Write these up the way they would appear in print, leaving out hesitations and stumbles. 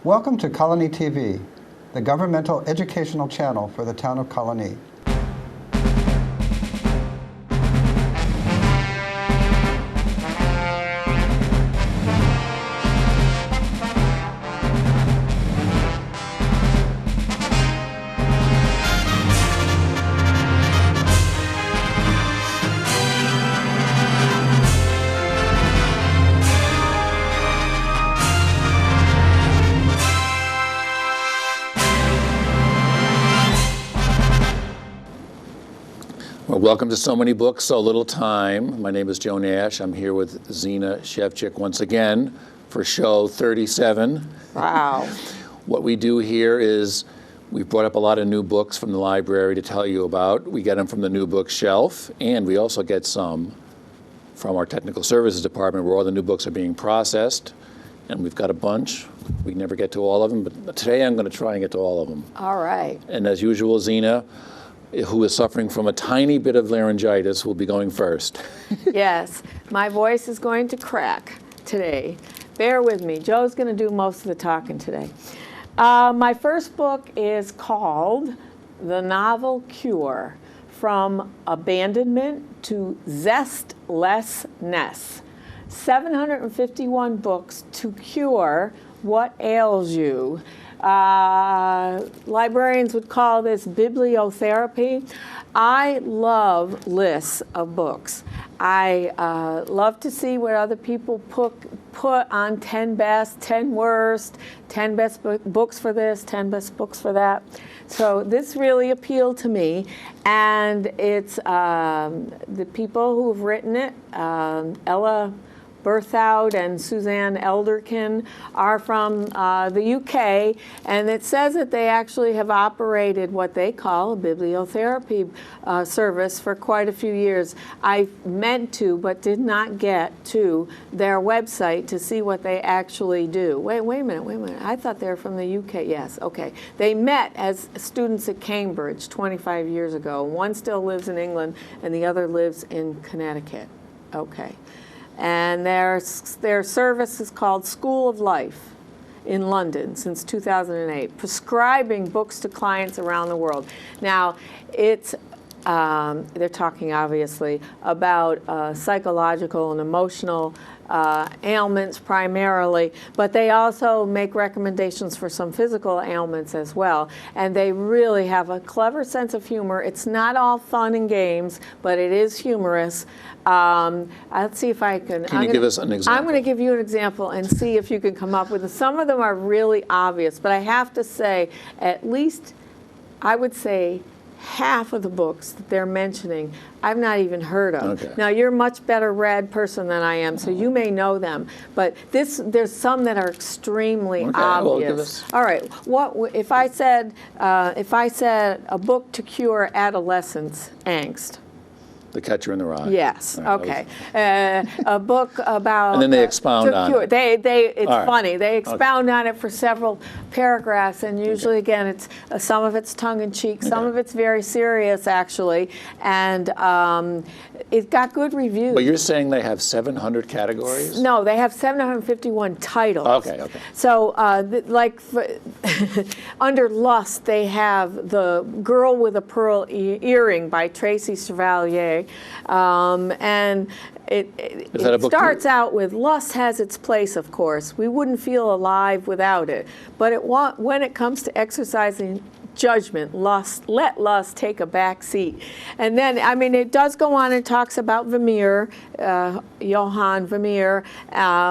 Welcome to Colonie TV, the governmental educational channel for the town of Colonie. Well, welcome to So Many Books, So Little Time. My name is Joe Nash. I'm here with Zina Shevchik once again for show 37. Wow. What we do here is we've brought up a lot of new books from the library to tell you about. We get them from the new book shelf, and we also get some from our technical services department where all the new books are being processed. And we've got a bunch. We never get to all of them, but today I'm going to try and get to all of them. All right. And as usual, Zina, who is suffering from a tiny bit of laryngitis, will be going first. Yes, my voice is going to crack today. Bear with me. Joe's going to do most of the talking today. My first book is called The Novel Cure, From Abandonment to Zestlessness. 751 books to cure what ails you. Librarians would call this bibliotherapy. I love lists of books. I love to see what other people put on 10 best, 10 worst, 10 best books for this, 10 best books for that. So this really appealed to me, and it's the people who have written it, Ella Berthoud and Suzanne Elderkin, are from the UK, and it says that they actually have operated what they call a bibliotherapy service for quite a few years. I meant to, but did not get to their website to see what they actually do. Wait a minute. I thought they were from the UK. Yes, okay. They met as students at Cambridge 25 years ago. One still lives in England, and the other lives in Connecticut. Okay. And their service is called School of Life in London since 2008, prescribing books to clients around the world. Now, it's they're talking obviously about psychological and emotional ailments primarily, but they also make recommendations for some physical ailments as well. And they really have a clever sense of humor. It's not all fun and games, but it is humorous. Let's see if I can. Can you give us an example? I'm going to give you an example and see if you can come up with it. Some of them are really obvious, but I have to say, at least I would say half of the books that they're mentioning, I've not even heard of. Okay. Now, you're a much better read person than I am, so you may know them. But there's some that are extremely obvious. All right. What if I said a book to cure adolescence angst? The Catcher in the Rye. Yes. Right, okay. A book about. And then they expound on it. It's right. funny. They expound on it for several paragraphs, and usually, again, it's some of it's tongue in cheek, some of it's very serious, actually, and it got good reviews. But you're saying they have 700 categories? No, they have 751 titles. Okay. So, under Lust, they have The Girl with a Pearl Earring by Tracy Chevalier. And it starts out with lust has its place, of course. We wouldn't feel alive without it. But when it comes to exercising judgment, let lust take a back seat. And then, it does go on and talks about Vermeer, Johann Vermeer,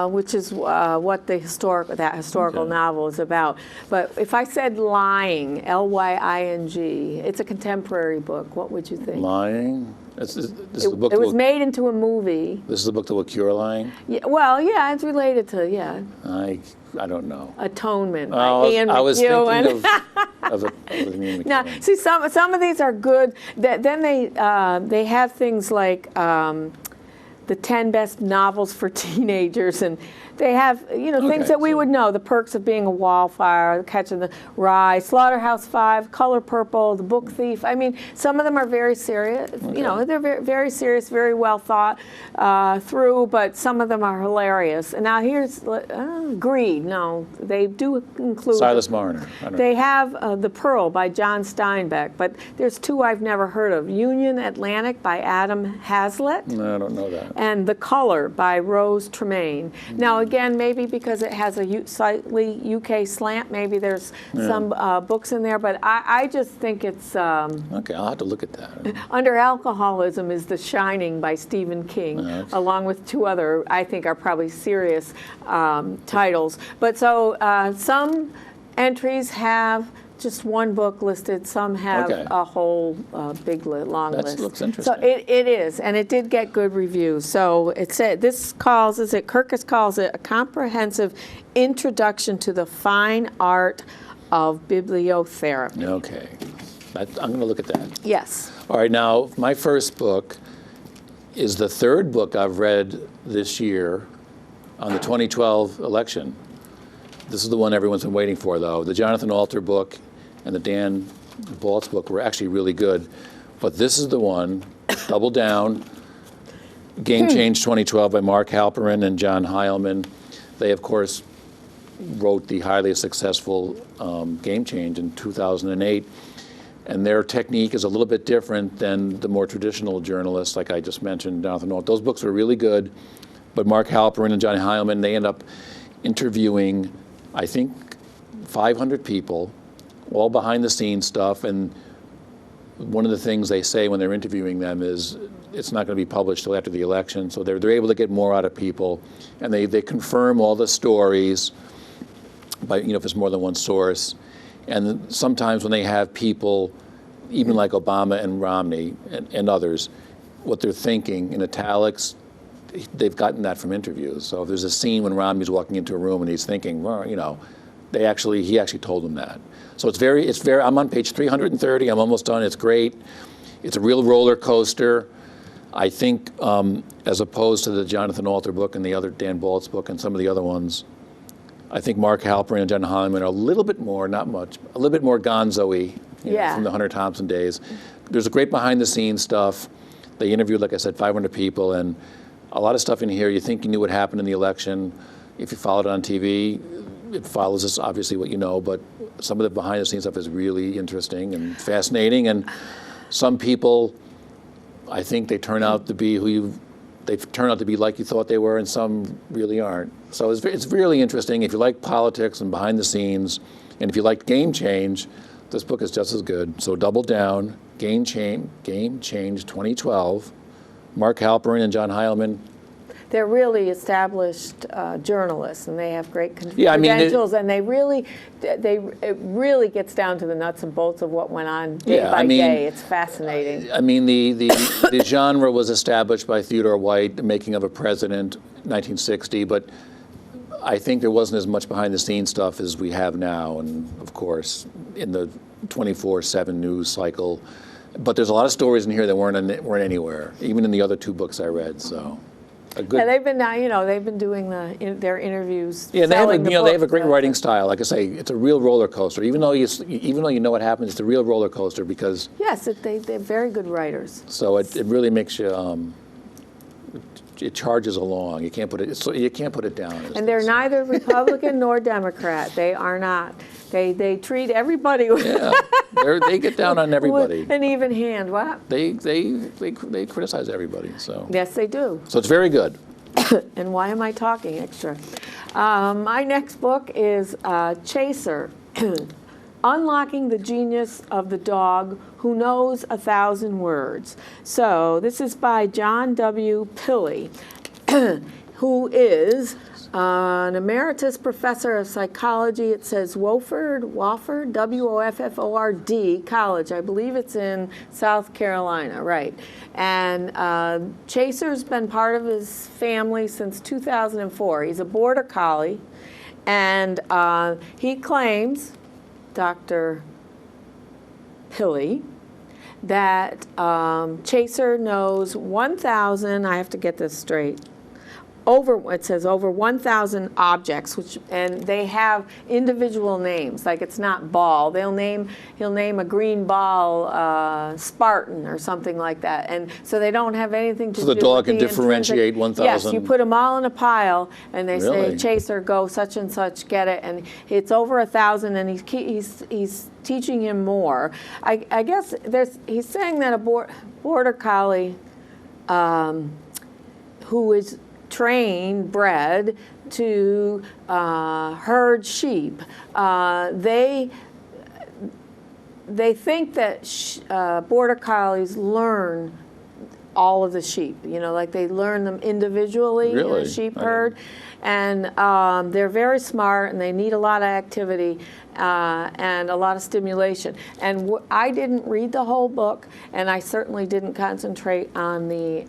which is what that historical novel is about. But if I said Lying, Lying, it's a contemporary book. What would you think? Lying? This is the book it was made into a movie. This is the book that will cure lying? Yeah, well, yeah, it's related to, I don't know. Atonement by Ian McEwan. I was thinking of Ian McEwan. Now, see, some of these are good. Then they have things like the 10 best novels for teenagers, and They have, you know, things Okay, that we so- would know, the perks of being a wallflower, Catching the Rye, Slaughterhouse Five, Color Purple, The Book Thief. I mean, some of them are very serious, you know, they're very, very serious, very well thought through, but some of them are hilarious. And now here's Greed. No, they do include... Silas Marner. I don't They have The Pearl by John Steinbeck, but there's two I've never heard of. Union Atlantic by Adam Hazlitt. No, I don't know that. And The Color by Rose Tremaine. Now, again, maybe because it has a slightly UK slant, maybe there's some books in there, but I just think it's... Okay, I'll have to look at that. Under Alcoholism is The Shining by Stephen King, along with two other, I think, are probably serious titles. But so some entries have just one book listed. Some have a whole big long list. That looks interesting. So it is, and it did get good reviews. So it said Kirkus calls it a comprehensive introduction to the fine art of bibliotherapy. Okay, I'm going to look at that. Yes. All right, now my first book is the third book I've read this year on the 2012 election. This is the one everyone's been waiting for, though. The Jonathan Alter book and the Dan Baltz book were actually really good. But this is the one, Double Down, Game Change 2012 by Mark Halperin and John Heilman. They, of course, wrote the highly successful Game Change in 2008. And their technique is a little bit different than the more traditional journalists, like I just mentioned, Jonathan Alter. Those books are really good. But Mark Halperin and John Heilman, they end up interviewing, I think, 500 people, all behind-the-scenes stuff. And one of the things they say when they're interviewing them is it's not going to be published till after the election. So they're able to get more out of people. And they confirm all the stories by, you know, if it's more than one source. And sometimes when they have people, even like Obama and Romney and others, what they're thinking in italics, they've gotten that from interviews. So if there's a scene when Romney's walking into a room and he's thinking, well, you know, he actually told them that. So it's very, I'm on page 330, I'm almost done, it's great. It's a real roller coaster. I think as opposed to the Jonathan Alter book and the other Dan Baltz book and some of the other ones, I think Mark Halperin and John Heilemann are a little bit more, not much, a little bit more gonzo-y from the Hunter Thompson days. There's a great behind-the-scenes stuff. They interviewed, like I said, 500 people, and a lot of stuff in here you think you knew what happened in the election. If you followed it on TV, it follows us, obviously, what you know, but some of the behind-the-scenes stuff is really interesting and fascinating, and some people, I think they turn out to be they've turned out to be like you thought they were, and some really aren't. So it's really interesting. If you like politics and behind the scenes, and if you like Game Change, this book is just as good. So Double Down, Game Change 2012, Mark Halperin and John Heilman. They're really established journalists, and they have great credentials, and it really gets down to the nuts and bolts of what went on day by day. It's fascinating. I mean, the genre was established by Theodore White, The Making of a President, 1960, but I think there wasn't as much behind-the-scenes stuff as we have now, and of course, in the 24/7 news cycle. But there's a lot of stories in here that weren't anywhere, even in the other two books I read. So. They've been doing their interviews. Yeah, they have a great writing style. Like I say, it's a real roller coaster. Even though you know what happens, it's a real roller coaster because. Yes, they're very good writers. So it really makes you. It charges along. You can't put it down. And they're neither Republican nor Democrat. They are not. They treat everybody. Yeah, they get down on everybody. With an even hand. What? They criticize everybody. So. Yes, they do. So it's very good. And why am I talking extra? My next book is Chaser. Unlocking the Genius of the Dog Who Knows 1,000 Words. So this is by John W. Pilley, who is an emeritus professor of psychology. It says Wofford, Wofford College. I believe it's in South Carolina, right. And Chaser's been part of his family since 2004. He's a border collie, and he claims, Dr. Pilley, that Chaser knows 1,000, I have to get this straight, it says over 1,000 objects, and they have individual names. Like it's not ball. He'll name a green ball Spartan or something like that, and so they don't have anything to do. So the dog with can differentiate 1,000. Yes, you put them all in a pile, and they Really? say, "Chaser, go such and such, get it." And it's over 1,000, and he's teaching him more. I guess he's saying that a border collie who is bred to herd sheep, they think that border collies learn all of the sheep, like they learn them individually in Really? a sheep herd. And they're very smart, and they need a lot of activity and a lot of stimulation. And I didn't read the whole book, and I certainly didn't concentrate on the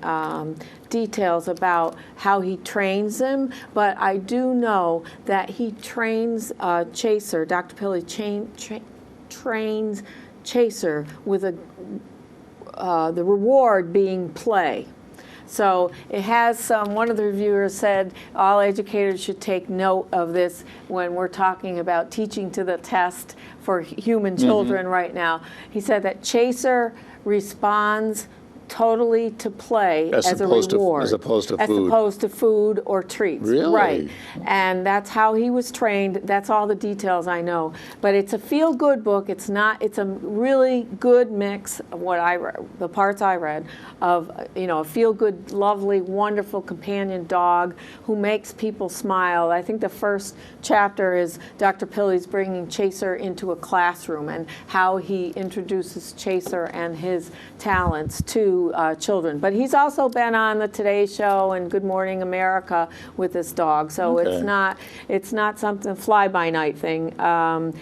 details about how he trains them, but I do know that he trains Chaser, Dr. Pilley trains Chaser with the reward being play. So it has one of the reviewers said all educators should take note of this when we're talking about teaching to the test for human children right now. He said that Chaser responds totally to play as a reward. As opposed to food. As opposed to food or treats. Really? Right. And that's how he was trained. That's all the details I know. But it's a feel-good book. It's a really good mix of what I read, the parts I read, of a feel-good, lovely, wonderful companion dog who makes people smile. I think the first chapter is Dr. Pilley's bringing Chaser into a classroom and how he introduces Chaser and his talents to children. But he's also been on the Today Show and Good Morning America with this dog, so Okay. it's not something fly-by-night thing. And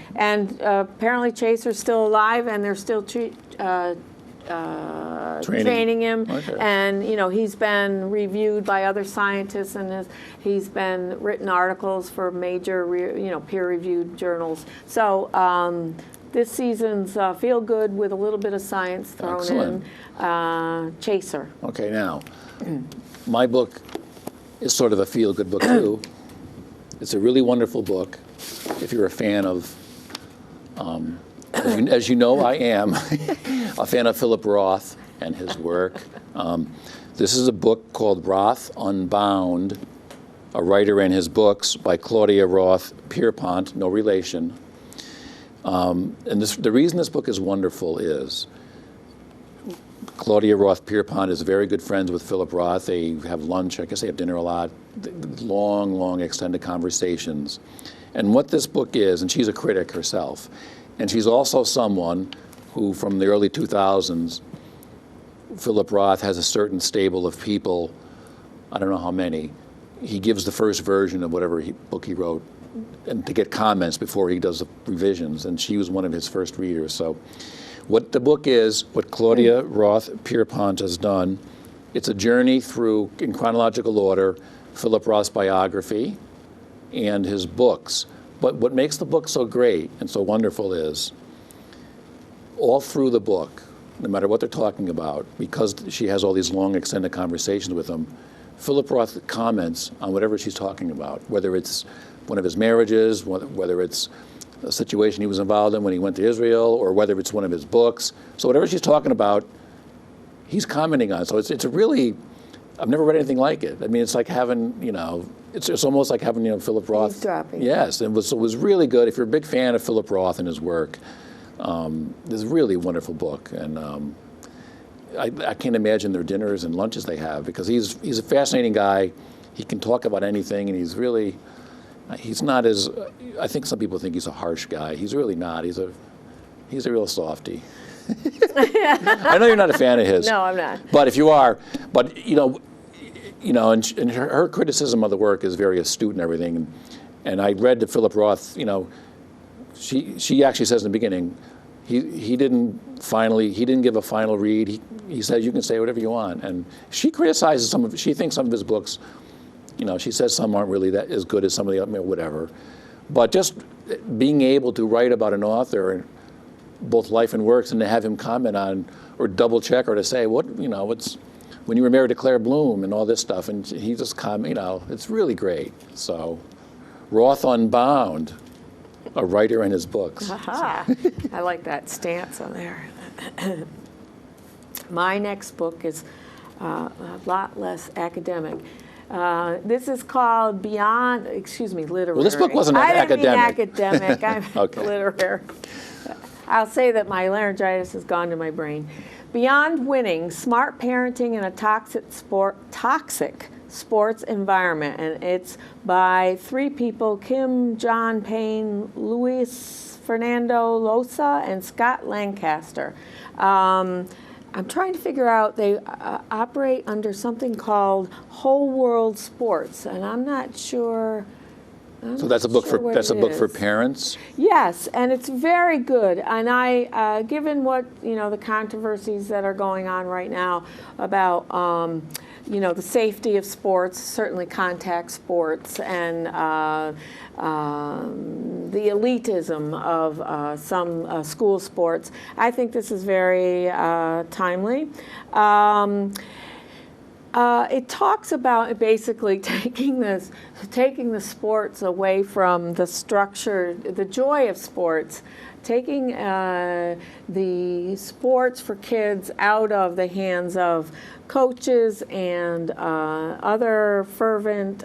apparently Chaser's still alive, and they're still training him. Okay. And he's been reviewed by other scientists, and he's been written articles for major peer-reviewed journals. So this season's Feel Good with a little bit of science thrown Excellent. in. Chaser. Okay, now, my book is sort of a feel-good book, too. It's a really wonderful book. If you're a fan of, as you know, I am a fan of Philip Roth and his work. This is a book called Roth Unbound, a writer and his books by Claudia Roth Pierpont, no relation. And the reason this book is wonderful is Claudia Roth Pierpont is very good friends with Philip Roth. They have lunch, I guess they have dinner a lot, long extended conversations. And what this book is, and she's a critic herself, and she's also someone who from the early 2000s, Philip Roth has a certain stable of people, I don't know how many. He gives the first version of whatever book he wrote and to get comments before he does the revisions, and she was one of his first readers. So what the book is, what Claudia Roth Pierpont has done, it's a journey through, in chronological order, Philip Roth's biography and his books. But what makes the book so great and so wonderful is all through the book, no matter what they're talking about, because she has all these long extended conversations with them, Philip Roth comments on whatever she's talking about, whether it's one of his marriages, whether it's a situation he was involved in when he went to Israel, or whether it's one of his books. So whatever she's talking about, he's commenting on. So it's a really, I've never read anything like it. I mean, it's like having, it's almost like having, Philip Roth. Eavesdropping. Yes, it was really good. If you're a big fan of Philip Roth and his work, this is a really wonderful book. And I can't imagine their dinners and lunches they have, because he's a fascinating guy. He can talk about anything, and he's not as, I think some people think he's a harsh guy. He's really not. He's a real softie. I know you're not a fan of his. No, I'm not. But if you are, and her criticism of the work is very astute and everything. And I read to Philip Roth, she actually says in the beginning, he didn't give a final read. He says you can say whatever you want. And she criticizes she thinks some of his books, she says some aren't really that as good as some of the other, whatever. But just being able to write about an author, both life and works, and to have him comment on or double check or to say what's when you were married to Claire Bloom and all this stuff, and he just it's really great. So, Roth Unbound, a writer in his books. Aha. I like that stance on there. My next book is a lot less academic. This is called Literary. Well, this book wasn't academic. I didn't mean academic. I'm Okay. literary. I'll say that my laryngitis has gone to my brain. Beyond Winning, Smart Parenting in a Toxic Sports Environment. And it's by 3 people, Kim, John Payne, Luis Fernando Loza, and Scott Lancaster. I'm trying to figure out, they operate under something called Whole World Sports, and I'm not sure. So that's a book for parents. Yes, and it's very good. And I, given what the controversies that are going on right now about the safety of sports, certainly contact sports, and the elitism of some school sports, I think this is very timely. It talks about basically taking the sports away from the structure, the joy of sports, taking the sports for kids out of the hands of coaches and other fervent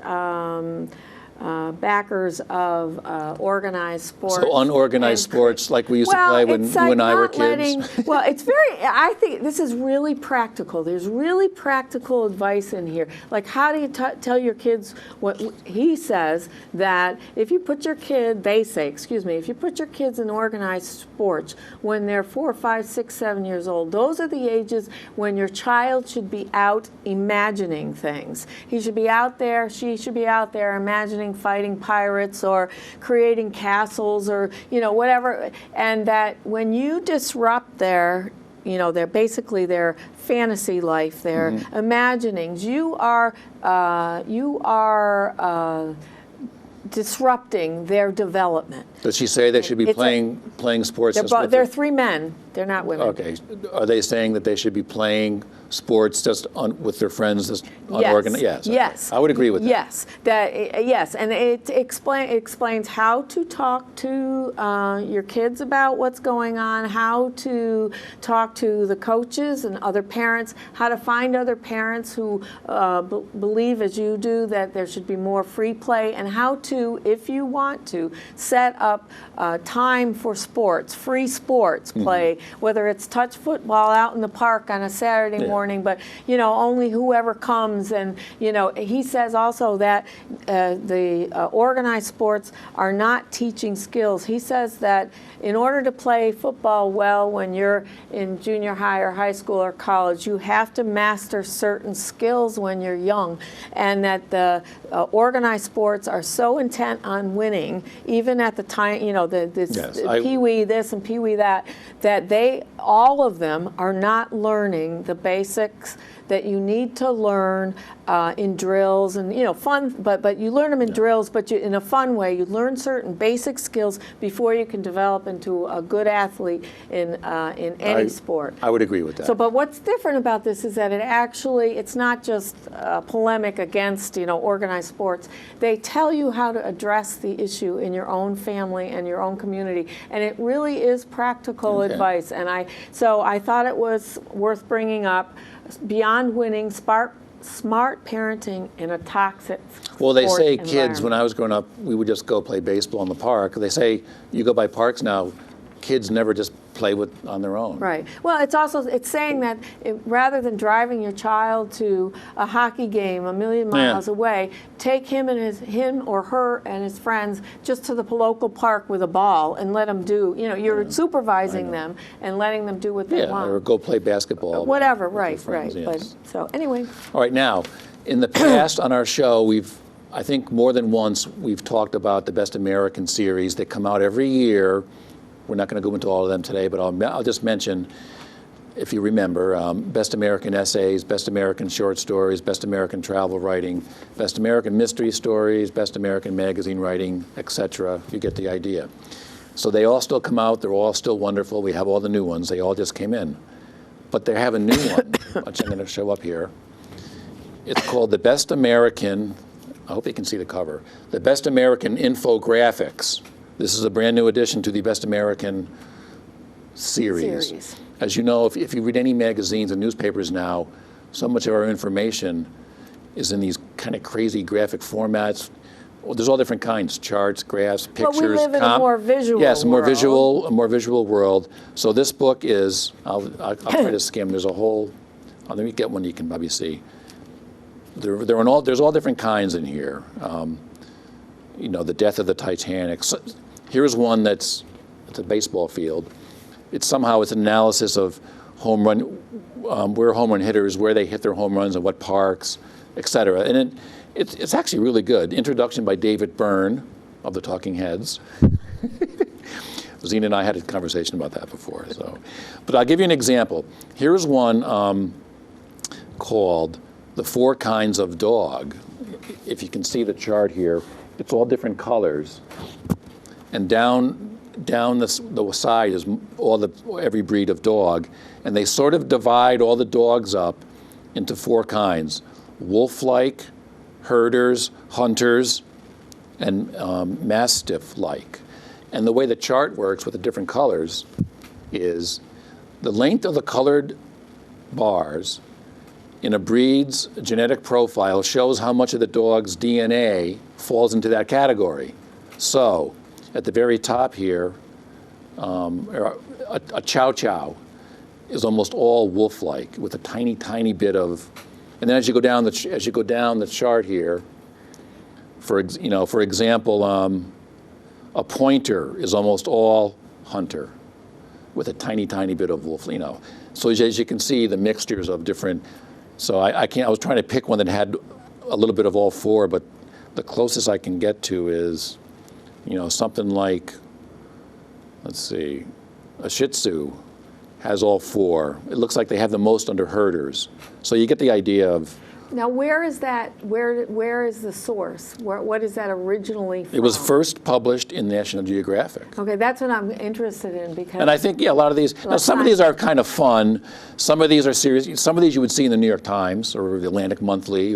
backers of organized sports. So unorganized sports like we used to play when you and I were kids? I think this is really practical. There's really practical advice in here. Like, how do you tell your kids what he says, that if you put your kid, if you put your kids in organized sports when they're 4, 5, 6, 7 years old, those are the ages when your child should be out imagining things. He should be out there, she should be out there imagining fighting pirates or creating castles or whatever, and that when you disrupt their their fantasy life, their imaginings, you are disrupting their development. Does she say they should be playing sports? They're 3 men. They're not women. Okay. Are they saying that they should be playing sports just with their friends, just unorganized? Yes. Yes. I would agree with that. Yes. Yes, and it explains how to talk to your kids about what's going on, how to talk to the coaches and other parents, how to find other parents who believe, as you do, that there should be more free play, and how to, if you want to, set up time for sports, free sports play, whether it's touch football out in the park on a Saturday morning, but only whoever comes. And he says also that the organized sports are not teaching skills. He says that in order to play football well when you're in junior high or high school or college, you have to master certain skills when you're young, and that the organized sports are so intent on winning, even at the time, Pee-wee this and Pee-wee that all of them are not learning the basics that you need to learn in drills and fun, but you learn them in drills, but in a fun way. You learn certain basic skills before you can develop into a good athlete in any sport. I would agree with that. So, but what's different about this is that it's not just a polemic against organized sports. They tell you how to address the issue in your own family and your own community, and it really is practical advice. And I thought it was worth bringing up. Beyond Winning, Smart Parenting in a Toxic Well, they say Sports kids, when I was growing up, we would just go play baseball in the park. They say you go by parks now, kids never just play on their own. Right. Well, it's saying that rather than driving your child to a hockey game a million miles away, take him or her and his friends just to the local park with a ball and let them do. You're supervising them and letting them do what they want. Or go play basketball. Whatever. with Right. friends, Right. yes. But so anyway. All right. Now, in the past on our show, I think more than once, we've talked about the Best American series that come out every year. We're not going to go into all of them today, but I'll just mention, if you remember, Best American Essays, Best American Short Stories, Best American Travel Writing, Best American Mystery Stories, Best American Magazine Writing, etc. You get the idea. So they all still come out. They're all still wonderful. We have all the new ones. They all just came in. But they have a new one, which I'm going to show up here. It's called The Best American, I hope you can see the cover, The Best American Infographics. This is a brand new addition to the Best American series. As you know, if you read any magazines and newspapers now, so much of our information is in these kind of crazy graphic formats. Well, there's all different kinds: charts, graphs, pictures. But we live in a more visual Yes, a more world. more visual world. So this book is. I'll try to skim. There's a whole. Let me get one you can probably see. There's all different kinds in here. You know, the death of the Titanic. So, here's one it's a baseball field. It's an analysis of home run, where home run hitters, where they hit their home runs and what parks, et cetera. And it's actually really good. Introduction by David Byrne of the Talking Heads. Zina and I had a conversation about that before. So, but I'll give you an example. Here's one called The Four Kinds of Dog. If you can see the chart here, it's all different colors. And down the side is every breed of dog. And they sort of divide all the dogs up into four kinds: wolf-like, herders, hunters, and mastiff-like. And the way the chart works with the different colors is the length of the colored bars in a breed's genetic profile shows how much of the dog's DNA falls into that category. So at the very top here, a chow chow is almost all wolf-like with a tiny, tiny bit of. And then as you go down the chart here, for example, a pointer is almost all hunter, with a tiny, tiny bit of wolf. So as you can see, the mixtures of different. So I was trying to pick one that had a little bit of all four, but the closest I can get to is, something like, let's see, a Shih Tzu has all four. It looks like they have the most under herders. So you get the idea of. Now, where is that? Where is the source? What is that originally from? It was first published in National Geographic. Okay, that's what I'm interested in because. And I think a lot of these. Now, some of these are kind of fun. Some of these are serious. Some of these you would see in the New York Times or the Atlantic Monthly,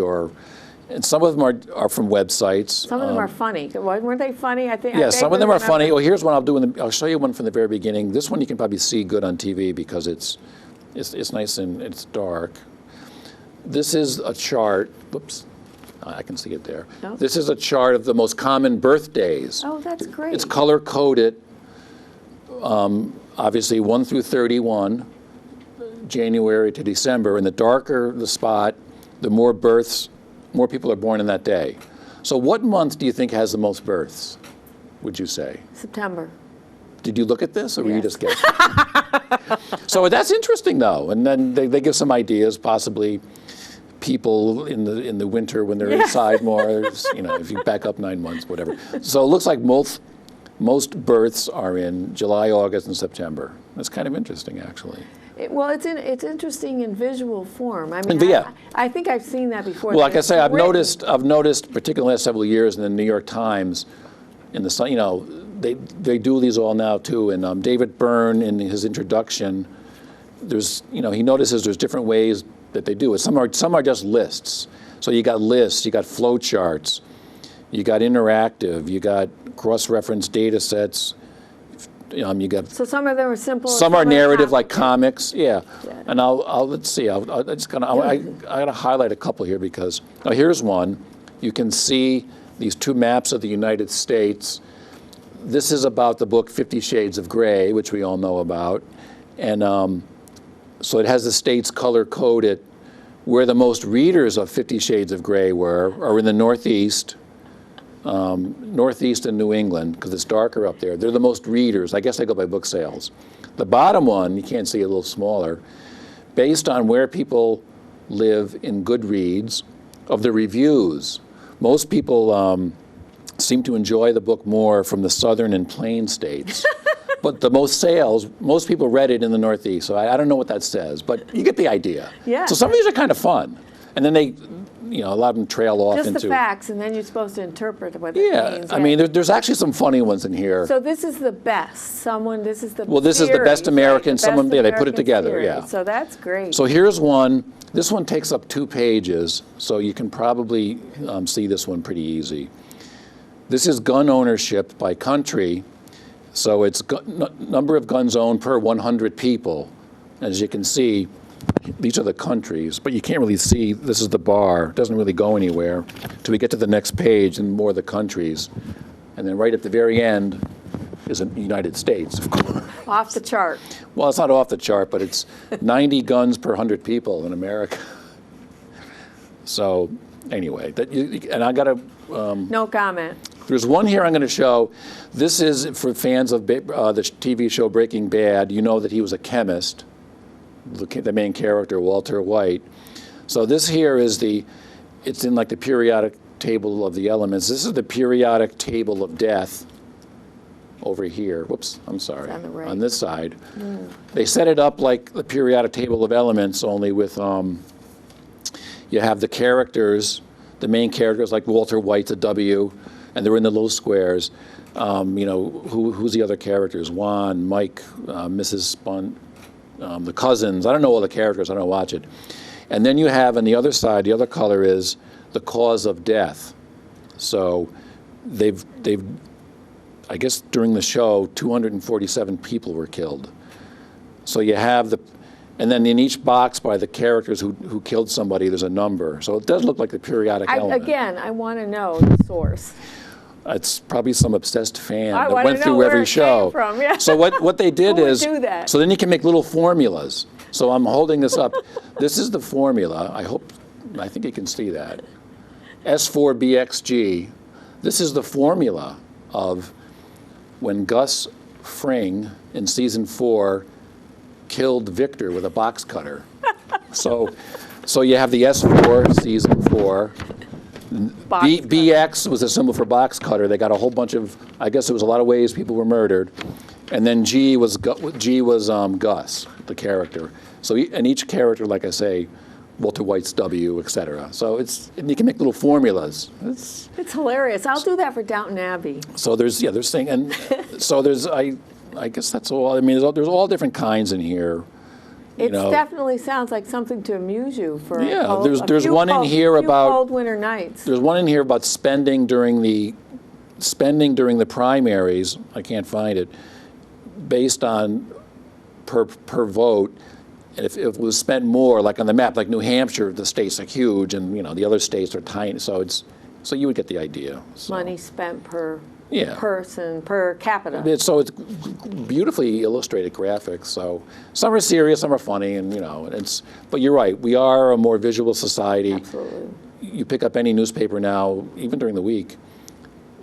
and some of them are from websites. Some of them are funny. Weren't they funny? I think. Yeah, some of them are funny. Well, here's one I'll do. I'll show you one from the very beginning. This one you can probably see good on TV because it's nice and it's dark. This is a chart. Whoops, I can see it there. Oh. This is a chart of the most common birthdays. Oh, that's great. It's color coded. Obviously, 1 through 31, January to December, and the darker the spot, the more births. More people are born in that day. So what month do you think has the most births, would you say? September. Did you look at this, or were you Yes. just guessing? So that's interesting, though. And then they give some ideas, possibly people in the winter when they're inside more, if you back up 9 months, whatever. So it looks like most births are in July, August, and September. That's kind of interesting, actually. It's interesting in visual form. I mean, Yeah. I think I've seen that before. Well, like I say, I've written. noticed, particularly in the last several years in the New York Times, in the they do these all now too. And David Byrne, in his introduction, he notices there's different ways that they do it. Some are just lists. So you got lists, you got flow charts, you got interactive, you got cross-reference data sets. You got. So some of them are simple. Some are are narrative, like complicated. comics. Yeah. And let's see. I gotta highlight a couple here because here's one. You can see these two maps of the United States. This is about the book 50 Shades of Grey, which we all know about, and so it has the states color coded. Where the most readers of 50 Shades of Grey are in the Northeast. Northeast and New England, because it's darker up there. They're the most readers. I guess they go by book sales. The bottom one, you can't see, a little smaller, based on where people live in Goodreads, of the reviews. Most people seem to enjoy the book more from the southern and plain states. But the most sales, most people read it in the Northeast. So I don't know what that says, but you get the idea. Yeah. So some of these are kind of fun. And then they, a lot of them trail off Just into. the facts, and then you're supposed to interpret what it means. I mean, there's actually some funny ones in here. So this is the best. This is the Well, this is the best series, American. right? The best they put it American together. series. Yeah. So that's great. So here's one. This one takes up 2 pages, so you can probably see this one pretty easy. This is gun ownership by country, so it's number of guns owned per 100 people. As you can see, these are the countries, but you can't really see, this is the bar. It doesn't really go anywhere till we get to the next page and more of the countries. And then right at the very end is the United States, of course. Off the chart. Well, it's not off the chart, but it's 90 guns per 100 people in America. So anyway, and I got to... No comment. There's one here I'm going to show. This is for fans of the TV show Breaking Bad. You know that he was a chemist, the main character, Walter White. So this here is it's in like the periodic table of the elements. This is the periodic table of death over here. Whoops, I'm sorry. On the right. On this side. They set it up like the periodic table of elements, only with, you have the characters, the main characters like Walter White's a W, and they're in the little squares. You know, who's the other characters? Juan, Mike, Mrs. Spun, the cousins. I don't know all the characters, I don't watch it. And then you have on the other side, the other color is the cause of death. So they've I guess during the show, 247 people were killed. So you have and then in each box by the characters who killed somebody, there's a number. So it does look like the periodic element. Again, I want to know the source. It's probably some obsessed fan I that wanna went know through where every it show. came from, yeah. So what they did Who would is, do that? so then you can make little formulas. So I'm holding this up. This is the formula. I think you can see that. S4BXG. This is the formula of when Gus Fring in season 4 killed Victor with a box cutter. So you have the S4, season 4. BX was a symbol for box cutter. They got a whole bunch of, I guess there was a lot of ways people were murdered. And then G was Gus, the character. So and each character, like I say, Walter White's W, etc. So and you can make little formulas. It's hilarious. I'll do that for Downton Abbey. So there's thing, and so I guess that's all. I mean, there's all different kinds in here. It definitely sounds like something to amuse you for. Yeah, there's one in here about cold winter nights. There's one in here about spending during the primaries. I can't find it. Based on per vote. And if it was spent more, like on the map, like New Hampshire, the states are huge, and the other states are tiny. So you would get the idea. So. Money spent per Yeah. person, per capita. So it's beautifully illustrated graphics. So some are serious, some are funny, and but you're right. We are a more visual society. Absolutely. You pick up any newspaper now, even during the week.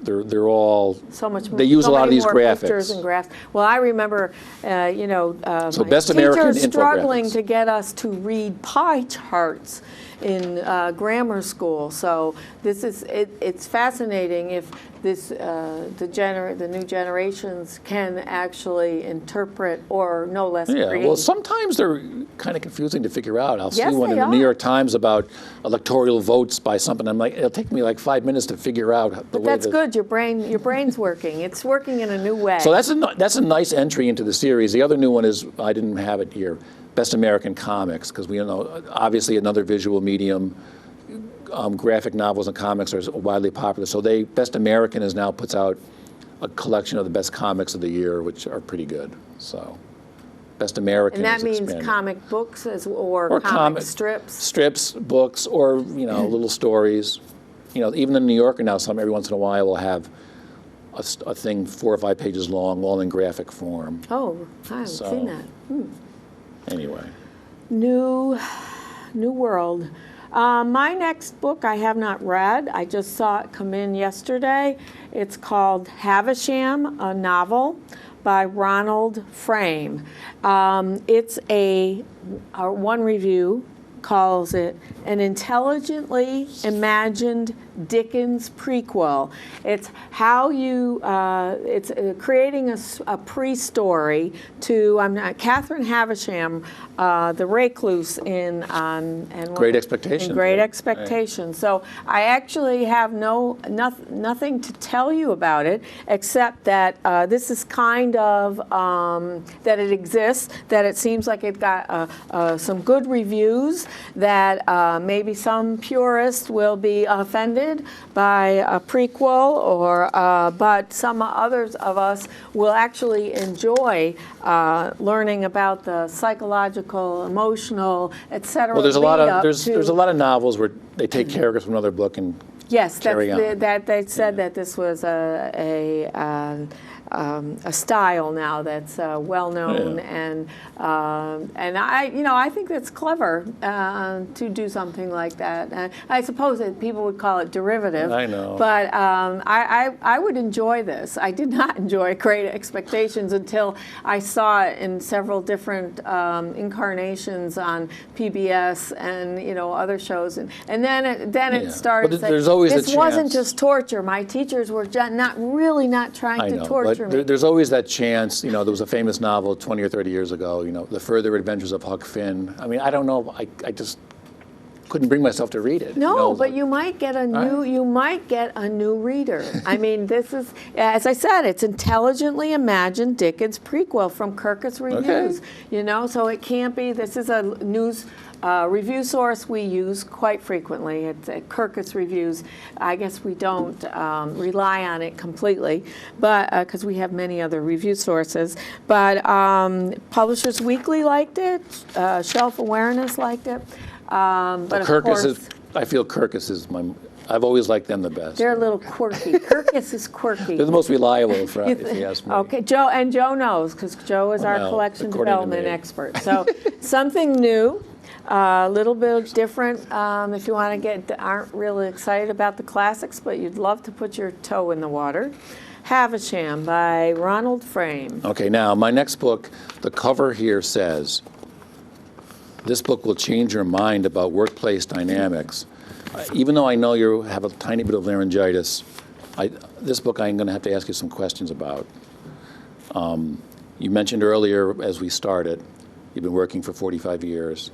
They're all so much. They use so a lot of many these more graphics. Pictures and graphs. Well, I remember, So my best American teachers struggling infographics. to get us to read pie charts in grammar school. So this is it's fascinating if the new generations can actually interpret or no less create. Well, sometimes they're kind of confusing to figure out. I'll Yes, see one they in the are. New York Times about electoral votes by something. I'm like, it'll take me like 5 minutes to figure out the way. That's good. Your brain's working. It's working in a new way. So that's a nice entry into the series. The other new one is, I didn't have it here, Best American Comics, because we know obviously another visual medium. Graphic novels and comics are widely popular. So Best American now puts out a collection of the best comics of the year, which are pretty good. So Best American. And that is means expanded. comic books or comic strips. Strips, books, or little stories. Even the New Yorker now, every once in a while will have a thing 4 or 5 pages long, all in graphic form. Oh, I haven't seen that. Anyway. New world. My next book I have not read. I just saw it come in yesterday. It's called Havisham, a novel by Ronald Frame. It's one review calls it an intelligently imagined Dickens prequel. It's how you, it's creating a pre-story to Catherine Havisham, the recluse in Great Expectations. in Great right? Expectations. So I actually have nothing to tell you about it except that this is kind of that it exists, that it seems like it got some good reviews, that maybe some purist will be offended by a prequel, or but some others of us will actually enjoy learning about the psychological, emotional, etc. Well, there's a lot of there's a lot of novels where they take characters from another book and yes, carry on. that they said that this was a style now that's well known, and I think that's clever to do something like that. I suppose that people would call it derivative. I know, but I would enjoy this. I did not enjoy Great Expectations until I saw it in several different incarnations on PBS and other shows, and then it started. But there's always a this chance. wasn't just torture. My teachers were not trying to torture me. There's always that chance. There was a famous novel 20 or 30 years ago, The Further Adventures of Huck Finn. I mean, I don't know. I just couldn't bring myself to read it. No, but you might get a new reader. I mean, this is, as I said, it's intelligently imagined Dickens prequel from Kirkus Reviews. Okay. So it can't be. This is a news review source we use quite frequently. It's Kirkus Reviews. I guess we don't rely on it completely, but because we have many other review sources. But Publishers Weekly liked it. Shelf Awareness liked it. But of course, I feel Kirkus is I've always liked them the best. They're a little quirky. Kirkus is quirky. They're the most reliable, if you ask me. Okay, Joe knows, because Joe is our collection development expert. So something new. A little bit different if you want to aren't really excited about the classics, but you'd love to put your toe in the water. Havisham by Ronald Frame. Okay, now my next book, the cover here says, "This book will change your mind about workplace dynamics." Even though I know you have a tiny bit of laryngitis, this book I'm going to have to ask you some questions about. You mentioned earlier, as we started, you've been working for 45 years.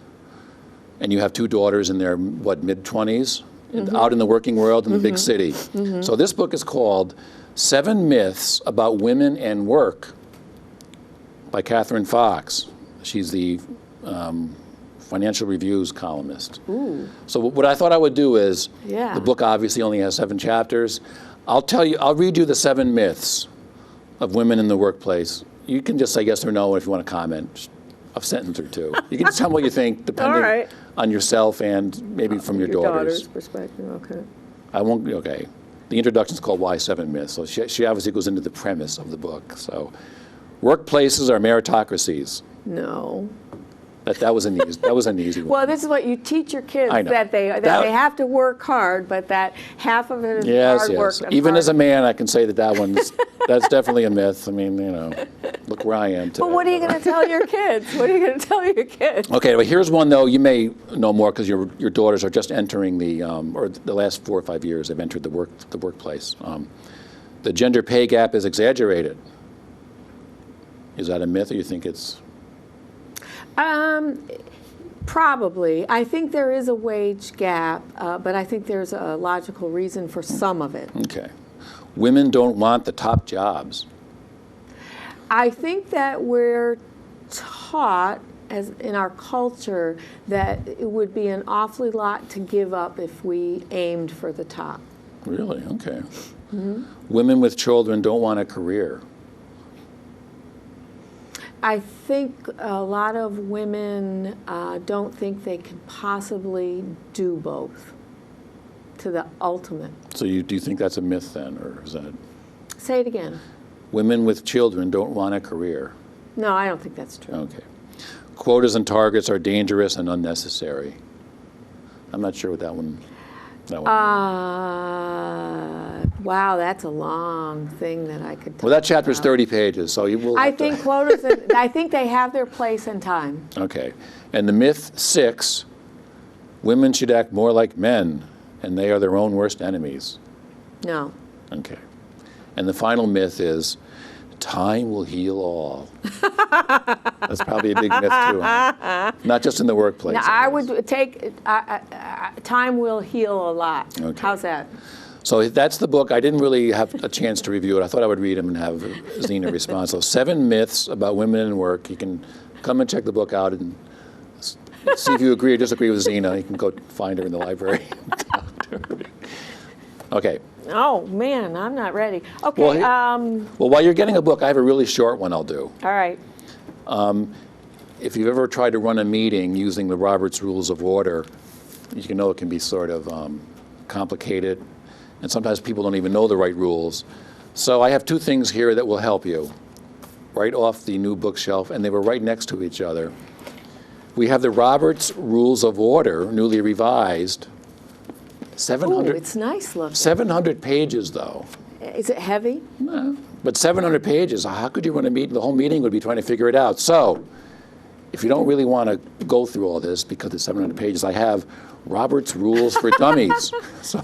And you have two daughters in their, mid-20s, out in the working world in the big city. So this book is called 7 Myths About Women and Work by Catherine Fox. She's the Financial Review's columnist. Ooh. So what I thought I would do is, the book obviously only has 7 chapters. I'll read you the 7 myths of women in the workplace. You can just say yes or no if you want to comment. A sentence or two. You can just tell me what you think, depending on yourself and maybe from your daughter's perspective. Okay. I won't. Okay. The introduction is called "Why 7 Myths," so she obviously goes into the premise of the book. So, workplaces are meritocracies. No. That was an easy one. Well, this is what you teach your kids, I know. that they have to work hard, but that half of it is hard work. Yes. Even as a man, I can say that's definitely a myth. I mean, look where I am today. But what are you going to tell your kids? Okay, well, here's one, though. You may know more because your daughters are just entering the last 4 or 5 years, they've entered the workplace. The gender pay gap is exaggerated. Is that a myth, or you think it's... Probably. I think there is a wage gap, but I think there's a logical reason for some of it. Okay. Women don't want the top jobs. I think that we're taught, as in our culture, that it would be an awfully lot to give up if we aimed for the top. Really? Okay. Mm-hmm. Women with children don't want a career. I think a lot of women don't think they can possibly do both to the ultimate. So do you think that's a myth then, or is that? Say it again. Women with children don't want a career. No, I don't think that's true. Okay. Quotas and targets are dangerous and unnecessary. I'm not sure what that one. Wow, that's a long thing that I could. Well, that chapter is 30 pages, so you will. I think quotas. I think they have their place and time. Okay, and the myth 6: women should act more like men and they are their own worst enemies. No. Okay. And the final myth is, time will heal all. That's probably a big myth too, huh? Not just in the workplace. Now, I would take, time will heal a lot. Okay. How's that? So that's the book. I didn't really have a chance to review it. I thought I would read them and have Zina respond. So 7 myths about women in work. You can come and check the book out and see if you agree or disagree with Zina. You can go find her in the library. Okay. Oh, man, I'm not ready. Okay. Well, while you're getting a book, I have a really short one I'll do. All right. If you've ever tried to run a meeting using the Robert's Rules of Order, you can know it can be sort of complicated, and sometimes people don't even know the right rules. So I have 2 things here that will help you, right off the new bookshelf, and they were right next to each other. We have the Robert's Rules of Order, newly revised. 700, Ooh, it's nice looking. 700 pages, though. Is it heavy? No. But 700 pages, how could you run a meeting? The whole meeting would be trying to figure it out. So if you don't really want to go through all this because it's 700 pages, I have Robert's Rules for Dummies. So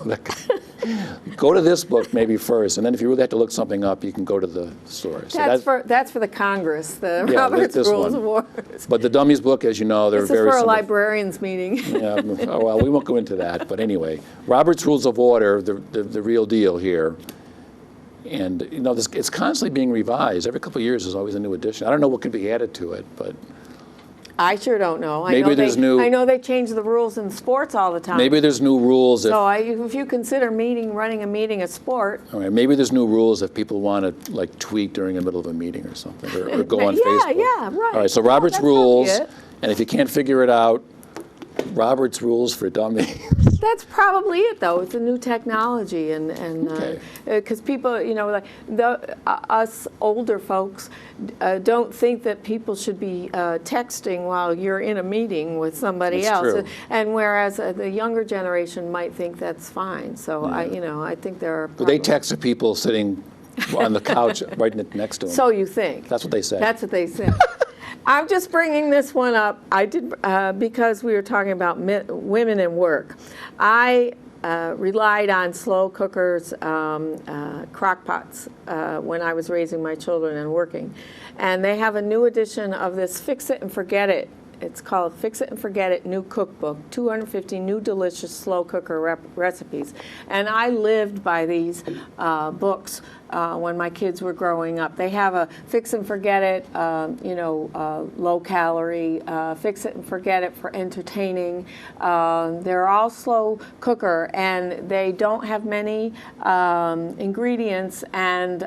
go to this book maybe first, and then if you really have to look something up, you can go to the store. So that's for the Congress, the Yeah, Robert's this Rules one. of Order. But the Dummies book, as you know, they're This is very for a simple. librarians meeting. Yeah, oh, well, we won't go into that. But anyway, Robert's Rules of Order, the real deal here. And you know, it's constantly being revised. Every couple of years, there's always a new edition. I don't know what could be added to it, but I sure don't know. Maybe there's new- I know they change the rules in sports all the time. maybe there's new rules. If you consider running a meeting a sport, All right, maybe there's new rules if people want to like tweet during the middle of a meeting or something, or go on yeah, Facebook. yeah, right. All right, so Yeah, Robert's that's Rules, probably it. and if you can't figure it out, Robert's Rules for Dummies. that's probably it, though. It's a new technology, and Okay. because people, like us older folks, don't think that people should be texting while you're in a meeting with somebody That's else, true. and whereas the younger generation might think that's fine. So I think there are. But they text to people sitting on the couch right next to them. So you think? That's what they say. That's what they say. I'm just bringing this one up. I did because we were talking about women in work. I relied on slow cookers, crock pots when I was raising my children and working. And they have a new edition of this Fix It and Forget It. It's called Fix It and Forget It New Cookbook, 250 new delicious slow cooker recipes. And I lived by these books when my kids were growing up. They have a Fix and Forget It, low calorie, Fix It and Forget It for entertaining. They're all slow cooker, and they don't have many ingredients and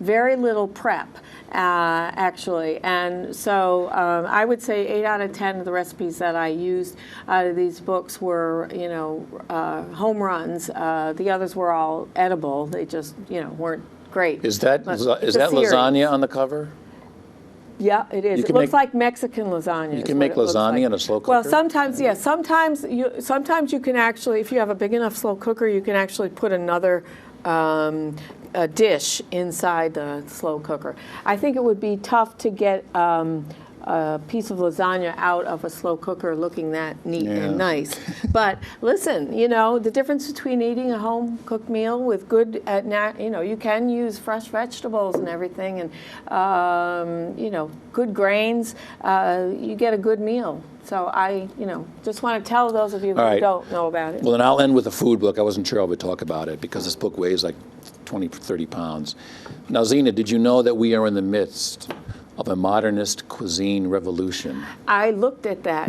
very little prep. Actually, and so I would say 8 out of 10 of the recipes that I used out of these books were, home runs. The others were all edible. They just, weren't great. Is that But is the that series. lasagna on the cover? Yeah, it is. You It can looks make- like Mexican lasagna. You is can what make it looks lasagna like. in a slow Well, cooker? sometimes, yeah. Sometimes you can actually, if you have a big enough slow cooker, you can actually put another a dish inside the slow cooker. I think it would be tough to get a piece of lasagna out of a slow cooker looking that neat Yeah. and nice. But listen, the difference between eating a home cooked meal with good, you can use fresh vegetables and everything, and good grains. You get a good meal. So I, just want to tell those of you who All right. don't know about it. Well, then I'll end with a food book. I wasn't sure I would talk about it because this book weighs like 20, 30 pounds. Now, Zina, did you know that we are in the midst of a modernist cuisine revolution? I looked at that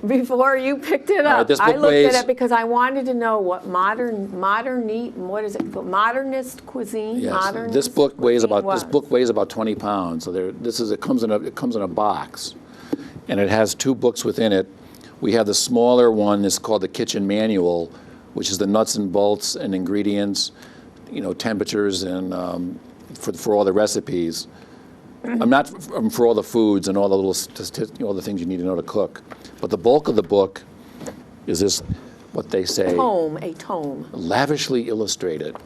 before you picked it All right, up. this I book looked weighs- at it because I wanted to know what what is it? Modernist cuisine. Yes. Modernist This book weighs cuisine about was. this book weighs about 20 pounds. So it comes in a box, and it has 2 books within it. We have the smaller one. It's called the Kitchen Manual, which is the nuts and bolts and ingredients, temperatures and for all the recipes. I'm not for all the foods and all the all the things you need to know to cook, but the bulk of the book is this, what they say, A tome. lavishly illustrated.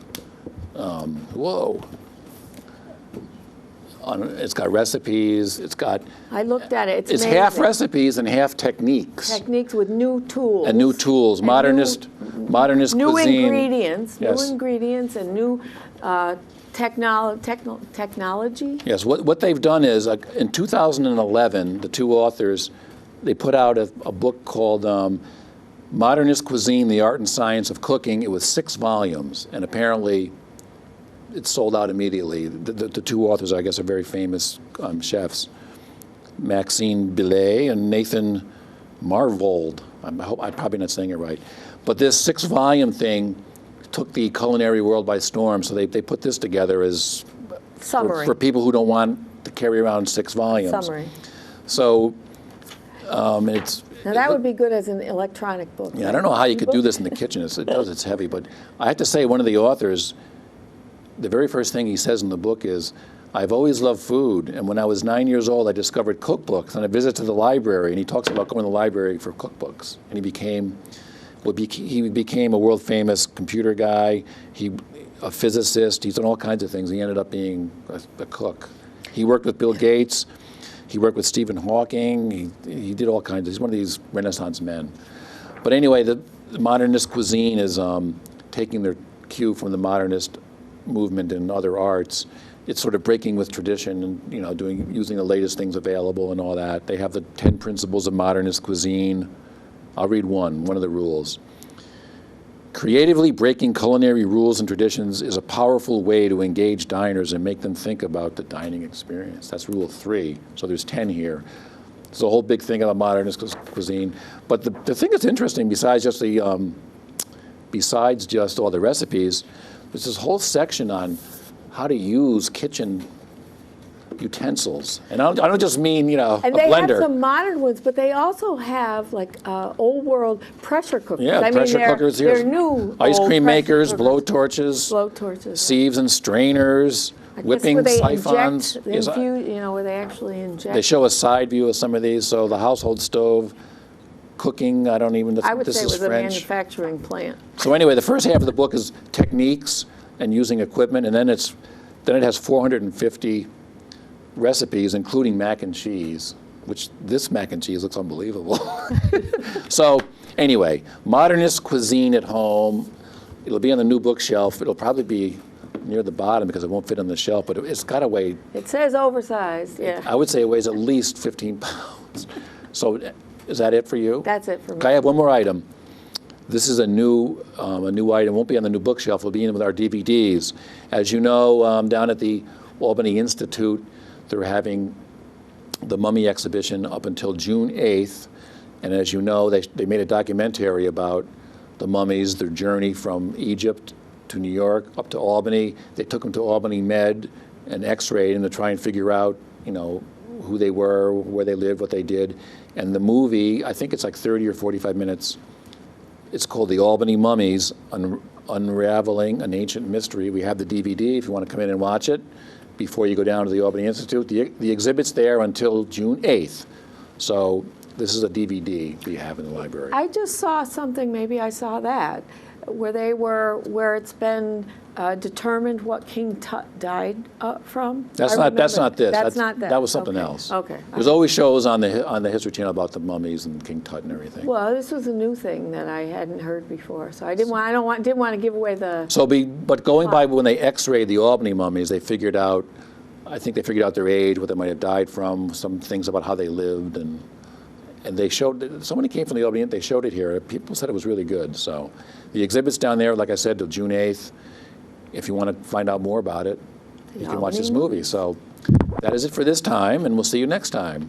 Whoa. It's got recipes. It's got. I looked at it. It's amazing. half recipes and half techniques. Techniques with new tools. And new tools, And modernist modernist new cuisine. ingredients, Yes. new ingredients, and new technology. Yes, what they've done is, in 2011, the two authors, they put out a book called Modernist Cuisine, The Art and Science of Cooking. It was 6 volumes, and apparently it sold out immediately. The two authors, I guess, are very famous chefs, Maxine Billet and Nathan Marvold. I hope I'm probably not saying it right. But this 6-volume thing took the culinary world by storm, so they put this together as Summary. for people who don't want to carry around 6 volumes. Summary. So it's... Now that would be good as an electronic book. Yeah, I don't know how you could do this in the kitchen. It's heavy, but I have to say, one of the authors, the very first thing he says in the book is, I've always loved food, and when I was 9 years old, I discovered cookbooks on a visit to the library, and he talks about going to the library for cookbooks, and he became a world-famous computer guy, a physicist, he's done all kinds of things. He ended up being a cook. He worked with Bill Gates, he worked with Stephen Hawking, he did all kinds of, he's one of these Renaissance men. But anyway, the modernist cuisine is taking their cue from the modernist movement in other arts. It's sort of breaking with tradition and, using the latest things available and all that. They have the 10 principles of modernist cuisine. I'll read one of the rules. Creatively breaking culinary rules and traditions is a powerful way to engage diners and make them think about the dining experience. That's rule 3. So there's 10 here. It's a whole big thing about modernist cuisine. But the thing that's interesting, besides just all the recipes, there's this whole section on how to use kitchen utensils. And I don't just mean, a And they blender. have some modern ones, but they also have like old world pressure cookers. Yeah, pressure cookers. They're new Ice old cream pressure makers, cookers. blowtorches, sieves and strainers, I guess whipping where they siphons. Inject, Yes, where they actually inject. they show a side view of some of these. So the household stove, cooking, I would this say it is was a French. manufacturing plant. So anyway, the first half of the book is techniques and using equipment, and then it has 450 recipes, including mac and cheese, which this mac and cheese looks unbelievable. So anyway, modernist cuisine at home. It'll be on the new bookshelf. It'll probably be near the bottom because it won't fit on the shelf, but it's got to weigh, It says oversized, yeah. I would say it weighs at least 15 pounds. So is that it for you? That's it for me. I have one more item. This is a new item. It won't be on the new bookshelf. It'll be in with our DVDs. As you know, down at the Albany Institute, they're having the Mummy exhibition up until June 8th. And as you know, they made a documentary about the mummies, their journey from Egypt to New York, up to Albany. They took them to Albany Med and x-rayed them to try and figure out, who they were, where they lived, what they did. And the movie, I think it's like 30 or 45 minutes. It's called The Albany Mummies, Unraveling an Ancient Mystery. We have the DVD if you want to come in and watch it before you go down to the Albany Institute. The exhibit's there until June 8th. So this is a DVD we have in the library. I just saw something, maybe I saw that, where it's been determined what King Tut died from. That's I not this. That's not that. That was something Okay. else. Okay. There's always shows on the History Channel about the mummies and King Tut and everything. Well, this was a new thing that I hadn't heard before, so I didn't want to give away the. But going by when they x-rayed the Albany mummies, I think they figured out their age, what they might have died from, some things about how they lived, and they showed, somebody came from the Albany, they showed it here. People said it was really good. So the exhibit's down there, like I said, till June 8th. If you want to find out more about it, you can watch this movie. So that is it for this time, and we'll see you next time.